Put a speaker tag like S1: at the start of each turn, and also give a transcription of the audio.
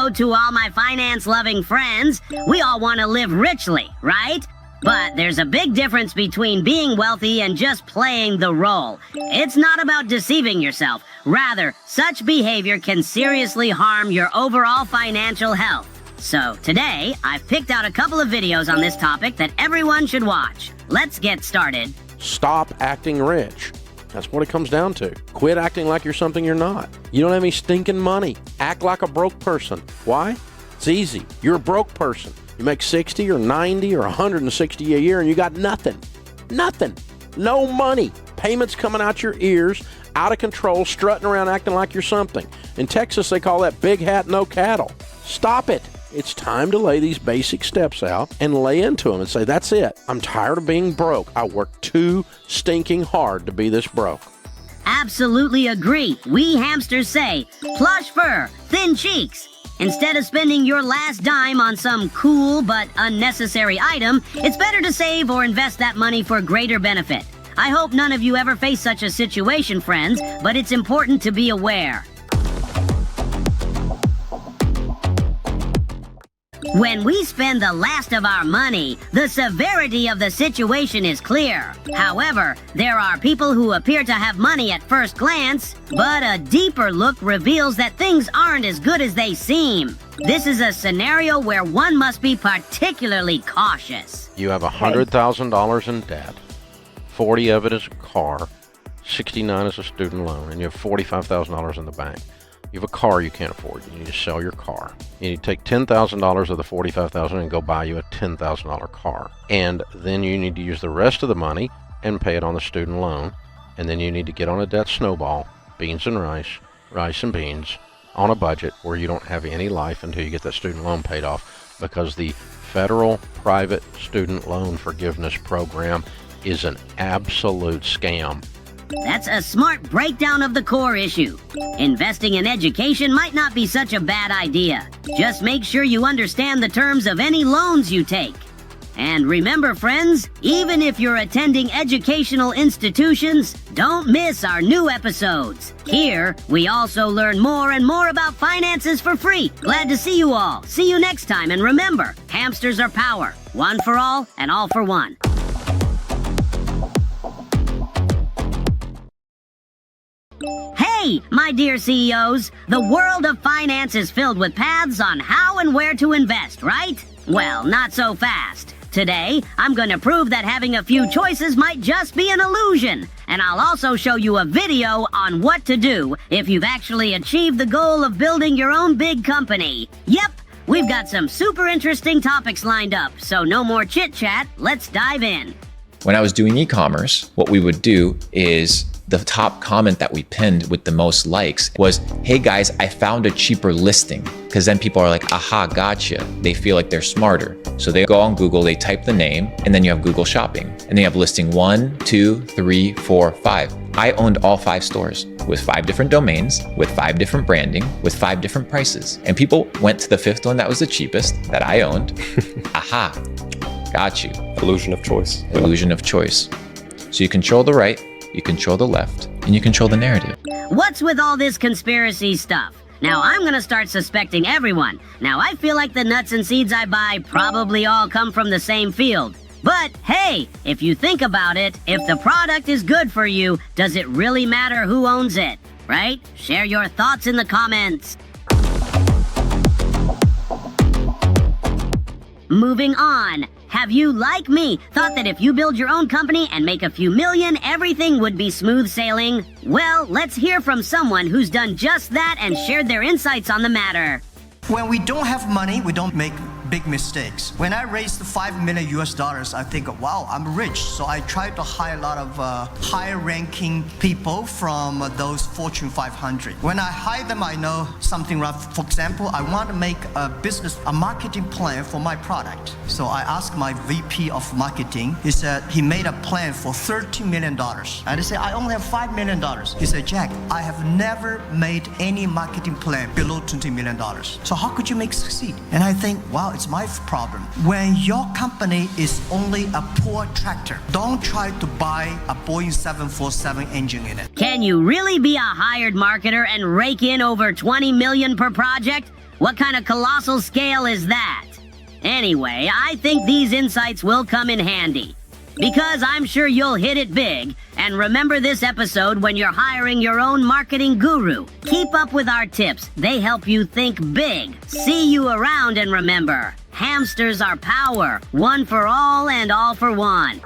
S1: Hello to all my finance-loving friends. We all want to live richly, right? But there's a big difference between being wealthy and just playing the role. It's not about deceiving yourself. Rather, such behavior can seriously harm your overall financial health. So today, I've picked out a couple of videos on this topic that everyone should watch. Let's get started.
S2: Stop acting rich. That's what it comes down to. Quit acting like you're something you're not. You don't have any stinking money. Act like a broke person. Why? It's easy. You're a broke person. You make 60 or 90 or 160 a year and you got nothing. Nothing. No money. Payments coming out your ears, out of control, strutting around acting like you're something. In Texas, they call that big hat, no cattle. Stop it. It's time to lay these basic steps out and lay into them and say, that's it. I'm tired of being broke. I worked too stinking hard to be this broke.
S1: Absolutely agree. We hamsters say, plush fur, thin cheeks. Instead of spending your last dime on some cool but unnecessary item, it's better to save or invest that money for greater benefit. I hope none of you ever face such a situation, friends, but it's important to be aware. When we spend the last of our money, the severity of the situation is clear. However, there are people who appear to have money at first glance, but a deeper look reveals that things aren't as good as they seem. This is a scenario where one must be particularly cautious.
S2: You have $100,000 in debt, 40 of it is a car, 69 is a student loan, and you have $45,000 in the bank. You have a car you can't afford. You need to sell your car. You need to take $10,000 of the $45,000 and go buy you a $10,000 car. And then you need to use the rest of the money and pay it on the student loan. And then you need to get on a debt snowball, beans and rice and beans, on a budget where you don't have any life until you get that student loan paid off, because the federal private student loan forgiveness program is an absolute scam.
S1: That's a smart breakdown of the core issue. Investing in education might not be such a bad idea. Just make sure you understand the terms of any loans you take. And remember, friends, even if you're attending educational institutions, don't miss our new episodes. Here, we also learn more and more about finances for free. Glad to see you all. See you next time, and remember, hamsters are power. One for all and all for one. Hey, my dear CEOs, the world of finance is filled with paths on how and where to invest, right? Well, not so fast. Today, I'm going to prove that having a few choices might just be an illusion. And I'll also show you a video on what to do if you've actually achieved the goal of building your own big company. Yep, we've got some super interesting topics lined up, so no more chit-chat, let's dive in.
S3: When I was doing e-commerce, what we would do is the top comment that we pinned with the most likes was, hey guys, I found a cheaper listing. Because then people are like, aha, gotcha. They feel like they're smarter. So they go on Google, they type the name, and then you have Google Shopping. And then you have listing 1, 2, 3, 4, 5. I owned all 5 stores with 5 different domains, with 5 different branding, with 5 different prices. And people went to the 5th one that was the cheapest that I owned. Aha, got you.
S4: Illusion of choice.
S3: Illusion of choice. So you control the right, you control the left, and you control the narrative.
S1: What's with all this conspiracy stuff? Now I'm gonna start suspecting everyone. Now I feel like the nuts and seeds I buy probably all come from the same field. But hey, if you think about it, if the product is good for you, does it really matter who owns it? Right? Share your thoughts in the comments. Moving on. Have you, like me, thought that if you build your own company and make a few million, everything would be smooth sailing? Well, let's hear from someone who's done just that and shared their insights on the matter.
S5: When we don't have money, we don't make big mistakes. When I raised $5 million US, I think, wow, I'm rich. So I tried to hire a lot of high-ranking people from those Fortune 500. When I hire them, I know something rough. For example, I want to make a marketing plan for my product. So I asked my VP of marketing. He said he made a plan for $30 million. And I said, I only have $5 million. He said, Jack, I have never made any marketing plan below $20 million. So how could you succeed? And I think, wow, it's my problem. When your company is only a poor tractor, don't try to buy a Boeing 747 engine in it.
S1: Can you really be a hired marketer and rake in over $20 million per project? What kind of colossal scale is that? Anyway, I think these insights will come in handy. Because I'm sure you'll hit it big. And remember this episode when you're hiring your own marketing guru. Keep up with our tips. They help you think big. See you around, and remember, hamsters are power. One for all and all for one.